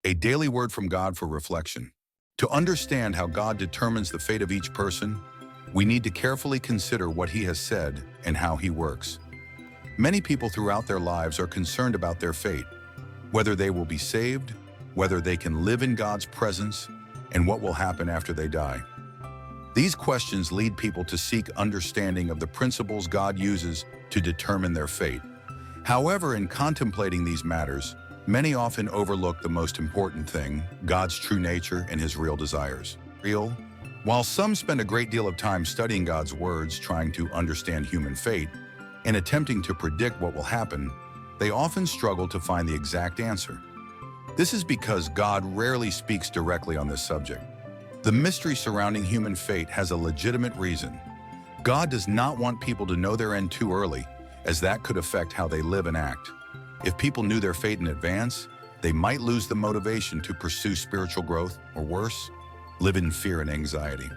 A daily word from God for reflection. To understand how God determines the fate of each person, we need to carefully consider what He has said and how He works. Many people throughout their lives are concerned about their fate, whether they will be saved, whether they can live in God's presence, and what will happen after they die. These questions lead people to seek understanding of the principles God uses to determine their fate. However, in contemplating these matters, many often overlook the most important thing, God's true nature and His real desires. While some spend a great deal of time studying God's words, trying to understand human fate, and attempting to predict what will happen, they often struggle to find the exact answer. This is because God rarely speaks directly on this subject. The mystery surrounding human fate has a legitimate reason. God does not want people to know their end too early, as that could affect how they live and act. If people knew their fate in advance, they might lose the motivation to pursue spiritual growth, or worse, live in fear and anxiety.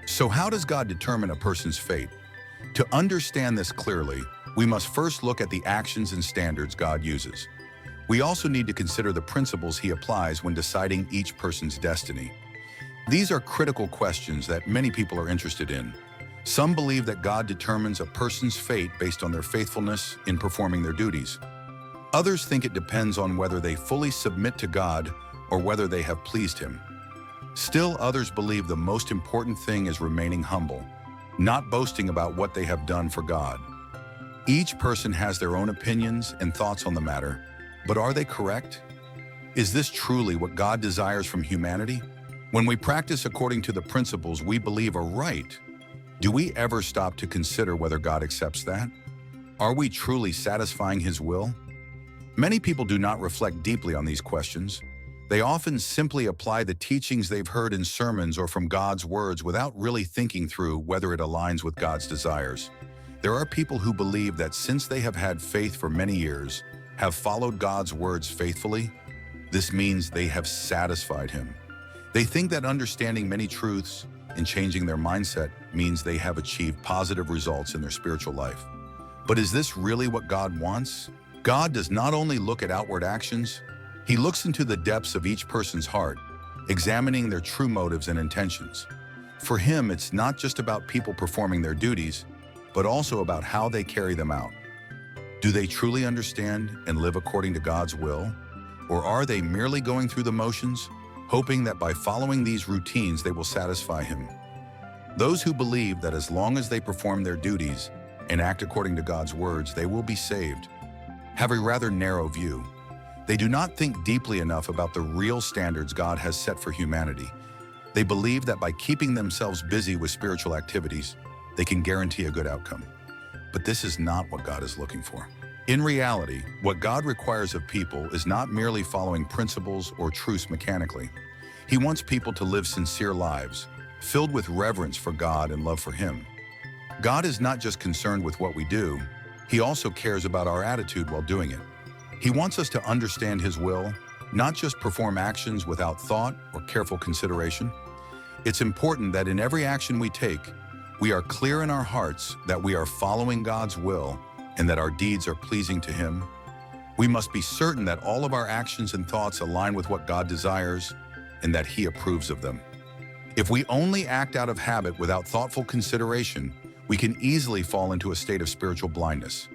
So how does God determine a person's fate? To understand this clearly, we must first look at the actions and standards God uses. We also need to consider the principles He applies when deciding each person's destiny. These are critical questions that many people are interested in. Some believe that God determines a person's fate based on their faithfulness in performing their duties. Others think it depends on whether they fully submit to God or whether they have pleased Him. Still, others believe the most important thing is remaining humble, not boasting about what they have done for God. Each person has their own opinions and thoughts on the matter, but are they correct? Is this truly what God desires from humanity? When we practice according to the principles we believe are right, do we ever stop to consider whether God accepts that? Are we truly satisfying His will? Many people do not reflect deeply on these questions. They often simply apply the teachings they've heard in sermons or from God's words without really thinking through whether it aligns with God's desires. There are people who believe that since they have had faith for many years, have followed God's words faithfully, this means they have satisfied Him. They think that understanding many truths and changing their mindset means they have achieved positive results in their spiritual life. But is this really what God wants? God does not only look at outward actions, He looks into the depths of each person's heart, examining their true motives and intentions. For Him, it's not just about people performing their duties, but also about how they carry them out. Do they truly understand and live according to God's will? Or are they merely going through the motions, hoping that by following these routines they will satisfy Him? Those who believe that as long as they perform their duties and act according to God's words, they will be saved, have a rather narrow view. They do not think deeply enough about the real standards God has set for humanity. They believe that by keeping themselves busy with spiritual activities, they can guarantee a good outcome. But this is not what God is looking for. In reality, what God requires of people is not merely following principles or truths mechanically. He wants people to live sincere lives, filled with reverence for God and love for Him. God is not just concerned with what we do, He also cares about our attitude while doing it. He wants us to understand His will, not just perform actions without thought or careful consideration. It's important that in every action we take, we are clear in our hearts that we are following God's will and that our deeds are pleasing to Him. We must be certain that all of our actions and thoughts align with what God desires and that He approves of them. If we only act out of habit without thoughtful consideration, we can easily fall into a state of spiritual blindness.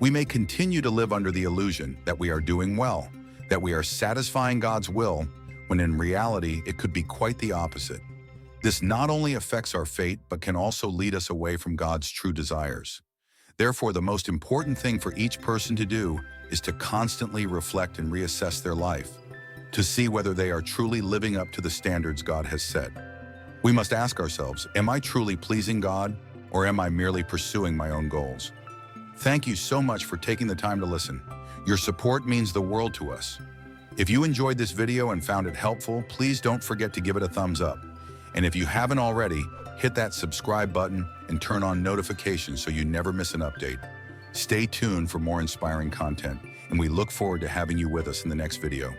We may continue to live under the illusion that we are doing well, that we are satisfying God's will, when in reality it could be quite the opposite. This not only affects our fate, but can also lead us away from God's true desires. Therefore, the most important thing for each person to do is to constantly reflect and reassess their life, to see whether they are truly living up to the standards God has set. We must ask ourselves, am I truly pleasing God, or am I merely pursuing my own goals? Thank you so much for taking the time to listen. Your support means the world to us. If you enjoyed this video and found it helpful, please don't forget to give it a thumbs up. And if you haven't already, hit that subscribe button and turn on notifications so you never miss an update. Stay tuned for more inspiring content, and we look forward to having you with us in the next video.